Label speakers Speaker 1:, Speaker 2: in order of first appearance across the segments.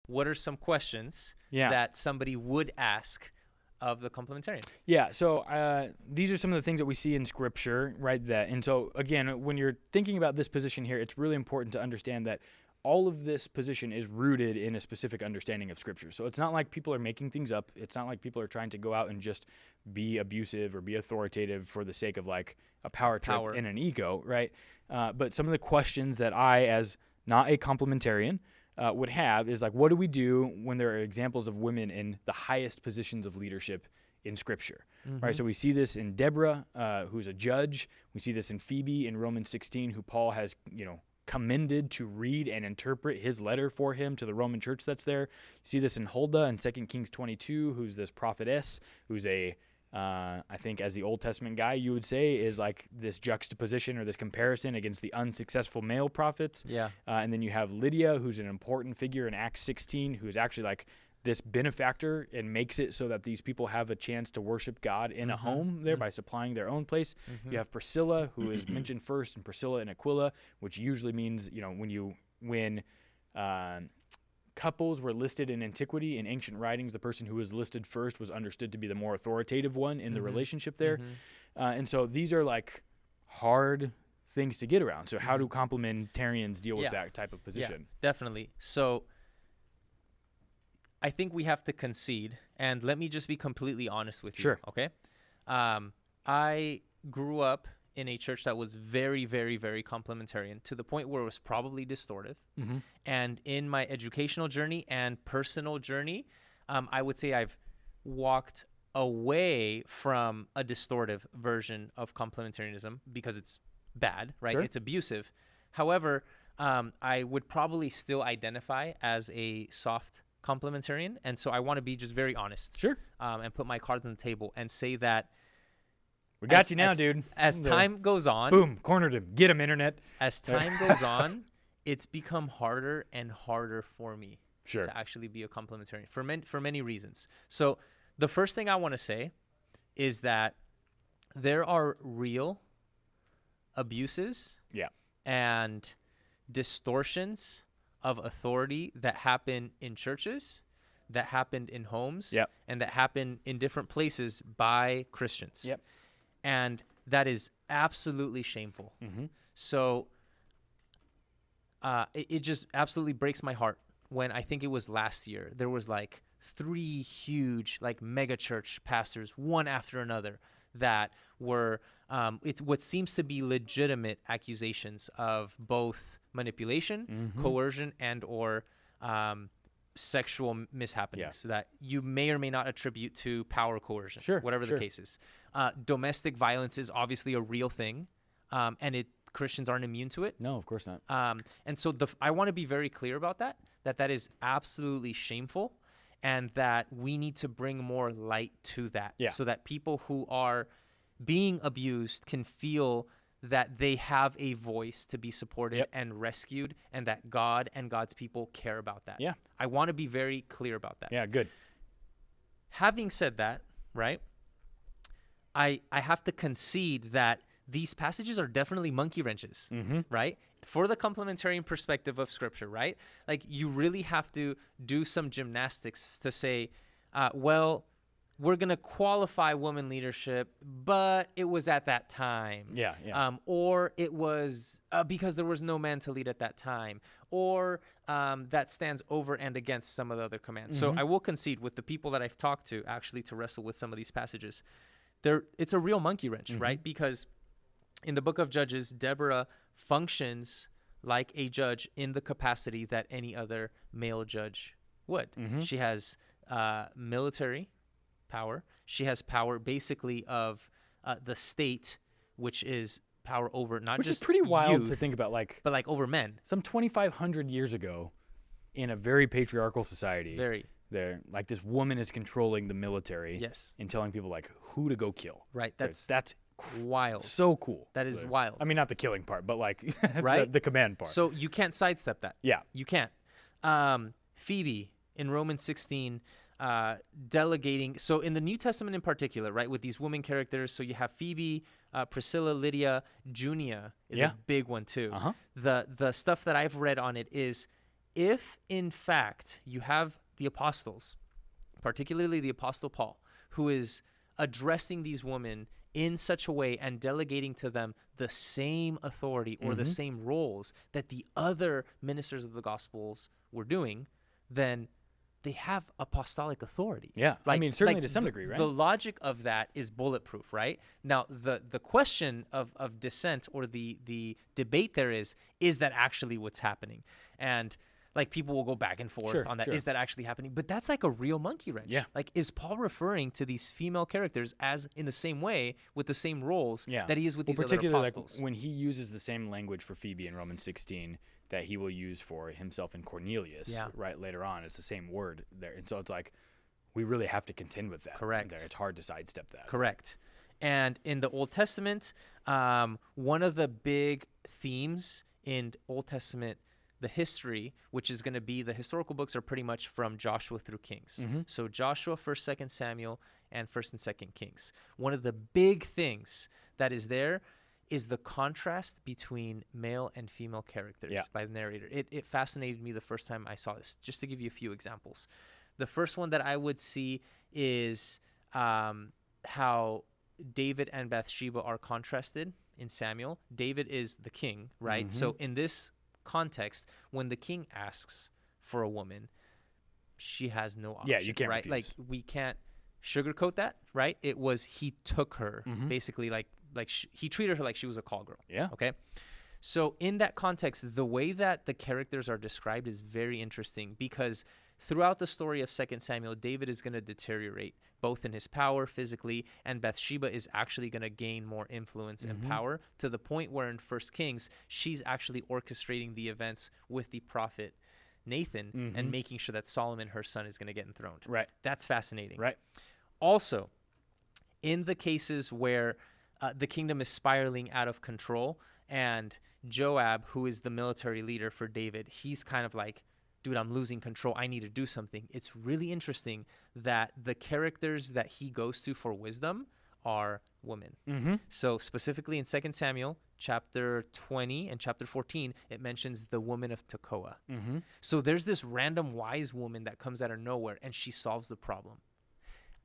Speaker 1: what are some questions that somebody would ask of the complementarian?
Speaker 2: Yeah, so these are some of the things that we see in Scripture, right? And so, again, when you're thinking about this position here, it's really important to understand that all of this position is rooted in a specific understanding of Scripture. So it's not like people are making things up. It's not like people are trying to go out and just be abusive or be authoritative for the sake of like a power trip and an ego, right? But some of the questions that I, as not a complementarian, would have is like, what do we do when there are examples of women in the highest positions of leadership in Scripture, right? So we see this in Deborah, who's a judge. We see this in Phoebe in Romans 16, who Paul has, commended to read and interpret his letter for him to the Roman church that's there. You see this in Huldah in 2 Kings 22, who's this prophetess, who's I think as the Old Testament guy, you would say is like this juxtaposition or this comparison against the unsuccessful male prophets.
Speaker 1: Yeah.
Speaker 2: And then you have Lydia, who's an important figure in Acts 16, who's actually like this benefactor and makes it so that these people have a chance to worship God in a home there by supplying their own place. You have Priscilla, who is mentioned first, and Priscilla and Aquila, which usually means, when couples were listed in antiquity in ancient writings, the person who was listed first was understood to be the more authoritative one in the relationship there. And so these are like hard things to get around. So how do complementarians deal with that type of position?
Speaker 1: Yeah, definitely. So I think we have to concede, and let me just be completely honest with you.
Speaker 2: Sure.
Speaker 1: Okay. I grew up in a church that was very, very, very complementarian, to the point where it was probably distortive. And in my educational journey and personal journey, I would say I've walked away from a distortive version of complementarianism because it's bad, right?
Speaker 2: Sure.
Speaker 1: It's abusive. However, I would probably still identify as a soft complementarian, and so I want to be just very honest.
Speaker 2: Sure.
Speaker 1: And put my cards on the table and say that
Speaker 2: we got you now, dude.
Speaker 1: As time goes on,
Speaker 2: boom, cornered him. Get him, internet.
Speaker 1: As time goes on, it's become harder and harder for me to actually be a complementarian for many reasons. So the first thing I want to say is that there are real abuses and distortions of authority that happen in churches, that happened in homes, and that happen in different places by Christians. And that is absolutely shameful. So it just absolutely breaks my heart when I think it was last year, there was like 3 huge like mega church pastors, one after another, that were it's what seems to be legitimate accusations of both manipulation, coercion, and or sexual mishappenings that you may or may not attribute to power coercion, whatever the case is. Domestic violence is obviously a real thing, and Christians aren't immune to it.
Speaker 2: No, of course not.
Speaker 1: And so I want to be very clear about that is absolutely shameful, and that we need to bring more light to that so that people who are being abused can feel that they have a voice to be supported and rescued, and that God and God's people care about that.
Speaker 2: Yeah.
Speaker 1: I want to be very clear about that.
Speaker 2: Yeah, good.
Speaker 1: Having said that, right, I have to concede that these passages are definitely monkey wrenches, right? For the complementarian perspective of Scripture, right? Like, you really have to do some gymnastics to say, well, we're going to qualify woman leadership, but it was at that time. Or it was because there was no man to lead at that time. Or that stands over and against some of the other commands. So I will concede with the people that I've talked to actually to wrestle with some of these passages. It's a real monkey wrench, right? Because in the book of Judges, Deborah functions like a judge in the capacity that any other male judge would. She has military power. She has power basically of the state, which is power over not
Speaker 2: which
Speaker 1: just
Speaker 2: is pretty wild
Speaker 1: youth,
Speaker 2: to think about,
Speaker 1: but like over men.
Speaker 2: Some 2,500 years ago, in a very patriarchal society, like this woman is controlling the military, and telling people like who to go kill.
Speaker 1: Right. That's
Speaker 2: wild. So cool.
Speaker 1: That is wild.
Speaker 2: I mean, not the killing part, but like
Speaker 1: right?
Speaker 2: the command part.
Speaker 1: So you can't sidestep that.
Speaker 2: Yeah,
Speaker 1: you can't. Phoebe in Romans 16. Delegating. So in the New Testament in particular, right, with these women characters, so you have Phoebe, Priscilla, Lydia, Junia is a big one too. The stuff that I've read on it is if in fact you have the apostles, particularly the Apostle Paul, who is addressing these women in such a way and delegating to them the same authority or the same roles that the other ministers of the Gospels were doing, then they have apostolic authority.
Speaker 2: Yeah, I mean, certainly to some degree, right?
Speaker 1: The logic of that is bulletproof, right? Now, the question of dissent or the debate there is that actually what's happening? And like people will go back and forth on that. Is that actually happening? But that's like a real monkey wrench.
Speaker 2: Yeah.
Speaker 1: Like, is Paul referring to these female characters as in the same way with the same roles that he is with these other apostles?
Speaker 2: Like when he uses the same language for Phoebe in Romans 16 that he will use for himself and Cornelius, right, later on, it's the same word there. And so it's like we really have to contend with that.
Speaker 1: Correct.
Speaker 2: There. It's hard to sidestep that.
Speaker 1: Correct. And in the Old Testament, one of the big themes in Old Testament the history, which is going to be the historical books are pretty much from Joshua through Kings. So Joshua, 1st, 2nd Samuel, and 1st and 2nd Kings. One of the big things that is there is the contrast between male and female characters by the narrator. It fascinated me the first time I saw this. Just to give you a few examples. The first one that I would see is how David and Bathsheba are contrasted in Samuel. David is the king, right? So in this context, when the king asks for a woman, she has no option.
Speaker 2: Yeah, you can't
Speaker 1: right?
Speaker 2: refuse.
Speaker 1: Like we can't sugarcoat that, right? It was he took her basically like he treated her like she was a call girl.
Speaker 2: Yeah.
Speaker 1: Okay. So in that context, the way that the characters are described is very interesting because throughout the story of 2 Samuel, David is going to deteriorate both in his power physically, and Bathsheba is actually going to gain more influence and power to the point where in 1 Kings, she's actually orchestrating the events with the prophet Nathan and making sure that Solomon, her son, is going to get enthroned.
Speaker 2: Right.
Speaker 1: That's fascinating.
Speaker 2: Right.
Speaker 1: Also, in the cases where the kingdom is spiraling out of control and Joab, who is the military leader for David, he's kind of like, dude, I'm losing control. I need to do something. It's really interesting that the characters that he goes to for wisdom are women. So specifically in 2 Samuel, chapter 20 and chapter 14, it mentions the woman of Tekoa. So there's this random wise woman that comes out of nowhere and she solves the problem.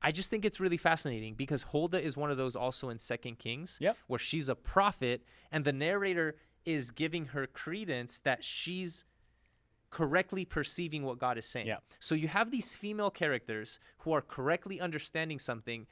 Speaker 1: I just think it's really fascinating because Huldah is one of those also in 2 Kings where she's a prophet and the narrator is giving her credence that she's correctly perceiving what God is saying. So you have these female characters who are correctly understanding something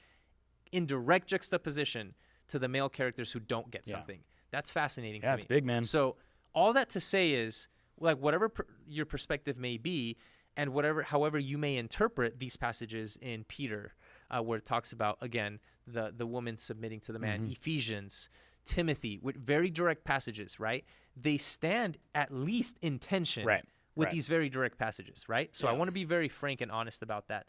Speaker 1: in direct juxtaposition to the male characters who don't get something. That's fascinating to me.
Speaker 2: Yeah, it's big, man.
Speaker 1: So all that to say is, like, whatever your perspective may be and however you may interpret these passages in Peter, where it talks about, again, the woman submitting to the man, Ephesians, Timothy, with very direct passages, right? They stand at least in tension with these very direct passages, right? So I want to be very frank and honest about that.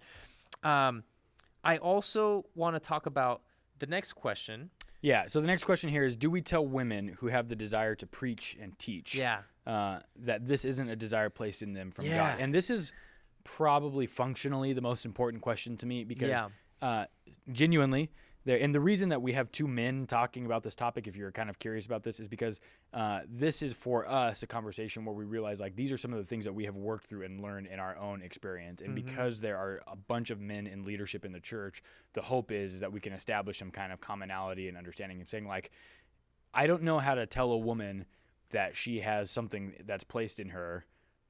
Speaker 1: I also want to talk about the next question.
Speaker 2: Yeah, so the next question here is, do we tell women who have the desire to preach and teach that this isn't a desire placed in them from God? And this is probably functionally the most important question to me because genuinely, and the reason that we have two men talking about this topic, if you're kind of curious about this, is because this is for us a conversation where we realize like these are some of the things that we have worked through and learned in our own experience. And because there are a bunch of men in leadership in the church, the hope is that we can establish some kind of commonality and understanding of saying like, I don't know how to tell a woman that she has something that's placed in her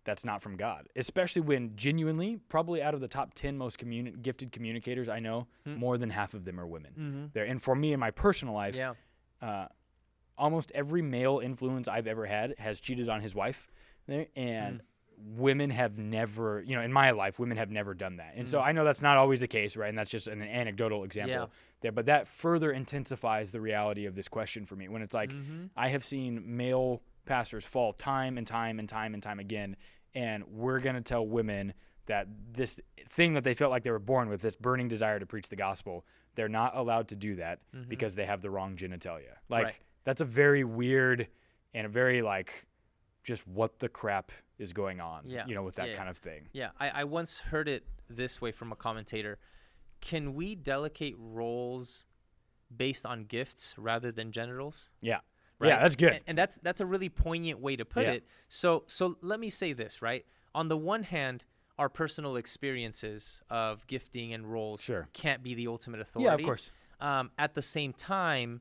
Speaker 2: that's not from God, especially when genuinely, probably out of the top 10 most gifted communicators I know, more than half of them are women. And for me in my personal life, almost every male influence I've ever had has cheated on his wife. And women have never, in my life, women have never done that. And so I know that's not always the case, right? And that's just an anecdotal example there. But that further intensifies the reality of this question for me. When it's like, I have seen male pastors fall time and time and time and time again, and we're going to tell women that this thing that they felt like they were born with, this burning desire to preach the gospel, they're not allowed to do that because they have the wrong genitalia. Like, that's a very weird and a very, like, just what the crap is going on, with that kind of thing. Yeah,
Speaker 1: I once heard it this way from a commentator. Can we delegate roles based on gifts rather than genitals?
Speaker 2: Yeah.
Speaker 1: Right?
Speaker 2: Yeah, that's good.
Speaker 1: And that's a really poignant way to put it. So let me say this, right? on the one hand, our personal experiences of gifting and roles
Speaker 2: Sure.
Speaker 1: can't be the ultimate authority.
Speaker 2: Yeah, of course.
Speaker 1: At the same time,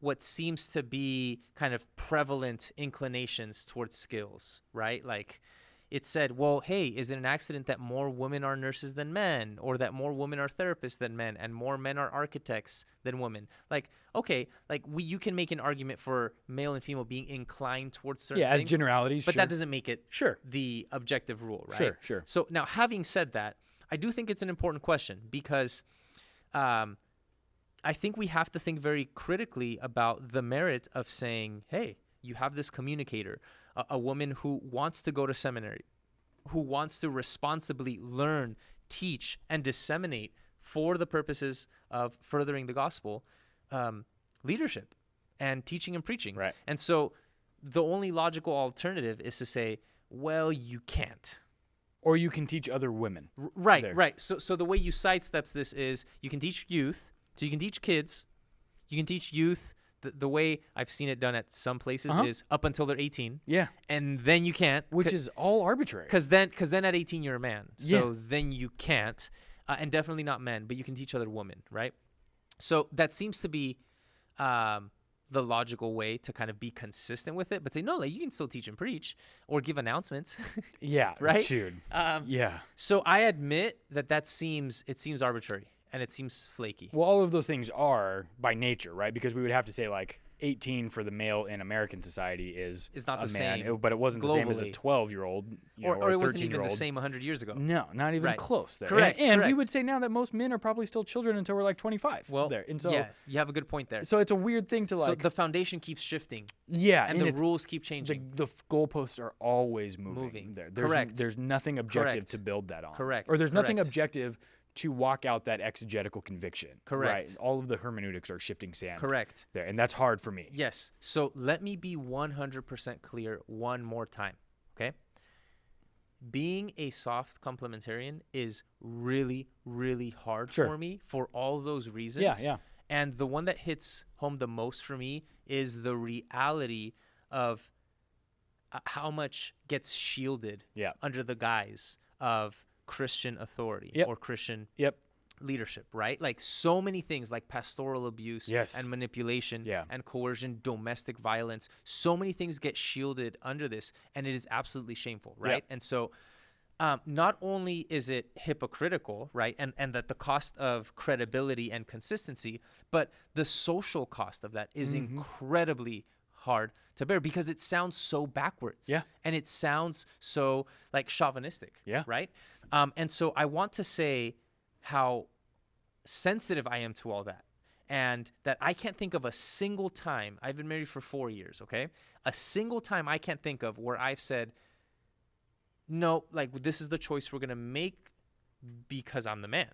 Speaker 1: what seems to be kind of prevalent inclinations towards skills, right? Like it said, well, hey, is it an accident that more women are nurses than men, or that more women are therapists than men, and more men are architects than women? Like, okay, like you can make an argument for male and female being inclined towards certain
Speaker 2: Yeah, as
Speaker 1: things,
Speaker 2: generalities,
Speaker 1: but
Speaker 2: sure.
Speaker 1: that doesn't make it
Speaker 2: Sure.
Speaker 1: the objective rule, right?
Speaker 2: Sure, sure.
Speaker 1: So now, having said that, I do think it's an important question because I think we have to think very critically about the merit of saying, hey, you have this communicator, a woman who wants to go to seminary, who wants to responsibly learn, teach, and disseminate for the purposes of furthering the gospel, leadership and teaching and preaching.
Speaker 2: Right.
Speaker 1: And so the only logical alternative is to say, well, you can't.
Speaker 2: Or you can teach other women.
Speaker 1: Right,
Speaker 2: there.
Speaker 1: right. So the way you sidesteps this is you can teach youth, so you can teach kids, you can teach youth. The way I've seen it done at some places is up until they're 18.
Speaker 2: Yeah.
Speaker 1: And then you can't.
Speaker 2: Which is all arbitrary.
Speaker 1: Because then at 18 you're a man. So
Speaker 2: Yeah.
Speaker 1: then you can't. And definitely not men, but you can teach other women, right? So that seems to be the logical way to kind of be consistent with it. But say, no, like you can still teach and preach or give announcements.
Speaker 2: Yeah.
Speaker 1: Right?
Speaker 2: Dude. Yeah.
Speaker 1: So I admit that seems arbitrary. And it seems flaky.
Speaker 2: Well, all of those things are by nature, right? Because we would have to say like 18 for the male in American society is
Speaker 1: not
Speaker 2: a
Speaker 1: the
Speaker 2: man,
Speaker 1: same
Speaker 2: but it wasn't the same as a
Speaker 1: globally.
Speaker 2: 12-year-old
Speaker 1: Or it wasn't even the
Speaker 2: 13-year-old.
Speaker 1: same 100 years ago.
Speaker 2: No, not even
Speaker 1: Right.
Speaker 2: close there.
Speaker 1: Correct,
Speaker 2: And we
Speaker 1: correct.
Speaker 2: would say now that most men are probably still children until we're like 25.
Speaker 1: Well,
Speaker 2: there. And so
Speaker 1: yeah, you have a good point there.
Speaker 2: so it's a weird thing to
Speaker 1: So
Speaker 2: like
Speaker 1: the foundation keeps shifting,
Speaker 2: yeah,
Speaker 1: and the rules keep
Speaker 2: the
Speaker 1: changing.
Speaker 2: goalposts are always moving.
Speaker 1: Moving.
Speaker 2: There. There's,
Speaker 1: Correct.
Speaker 2: There's nothing objective
Speaker 1: Correct.
Speaker 2: to build that on.
Speaker 1: Correct.
Speaker 2: Or there's nothing
Speaker 1: Correct.
Speaker 2: objective to walk out that exegetical conviction.
Speaker 1: Correct.
Speaker 2: Right. All of the hermeneutics are shifting sand.
Speaker 1: Correct.
Speaker 2: There, and that's hard for me.
Speaker 1: Yes. So let me be 100% clear one more time, okay? Being a soft complementarian is really, really hard
Speaker 2: Sure.
Speaker 1: for me for all those reasons.
Speaker 2: Yeah, yeah.
Speaker 1: And the one that hits home the most for me is the reality of how much gets shielded
Speaker 2: Yeah.
Speaker 1: under the guise of Christian authority
Speaker 2: Yep.
Speaker 1: or Christian
Speaker 2: Yep.
Speaker 1: leadership, right? Like so many things like pastoral abuse
Speaker 2: Yes.
Speaker 1: and manipulation
Speaker 2: Yeah.
Speaker 1: and coercion, domestic violence. So many things get shielded under this, and it is absolutely shameful, right?
Speaker 2: Yep.
Speaker 1: And so not only is it hypocritical, right, and that the cost of credibility and consistency, but the social cost of that is incredibly hard to bear because it sounds so backwards.
Speaker 2: Yeah.
Speaker 1: And it sounds so like chauvinistic.
Speaker 2: Yeah.
Speaker 1: Right. And so I want to say how sensitive I am to all that. And that I can't think of a single time. I've been married for 4 years, okay? A single time I can't think of where I've said, no, like this is the choice we're going to make because I'm the man.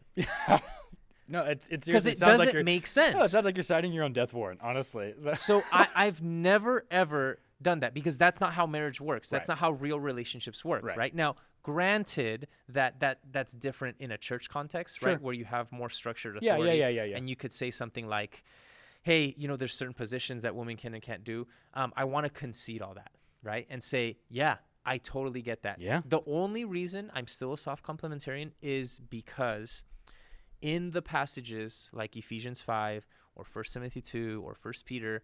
Speaker 2: No, it's
Speaker 1: Because it
Speaker 2: sounds like
Speaker 1: doesn't
Speaker 2: you're-
Speaker 1: make sense.
Speaker 2: No, it sounds like you're signing your own death warrant, honestly.
Speaker 1: So I've never, ever done that because that's not how marriage works. That's
Speaker 2: Right.
Speaker 1: not how real relationships work,
Speaker 2: Right.
Speaker 1: right? Now, granted that's different in a church context,
Speaker 2: Sure.
Speaker 1: right? Where you have more structured
Speaker 2: Yeah,
Speaker 1: authority.
Speaker 2: yeah.
Speaker 1: And you could say something like, hey, there's certain positions that women can and can't do. I want to concede all that, right? And say, yeah, I totally get that.
Speaker 2: Yeah.
Speaker 1: The only reason I'm still a soft complementarian is because in the passages like Ephesians 5 or 1 Timothy 2 or 1 Peter,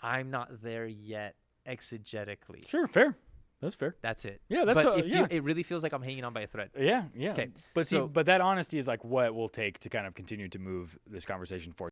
Speaker 1: I'm not there yet exegetically.
Speaker 2: Sure, fair. That's fair.
Speaker 1: That's it.
Speaker 2: Yeah, that's
Speaker 1: but
Speaker 2: yeah.
Speaker 1: it really feels like I'm hanging on by a thread.
Speaker 2: Yeah.
Speaker 1: Okay,
Speaker 2: But
Speaker 1: so-
Speaker 2: but that honesty is like what we'll take to kind of continue to move this conversation forward.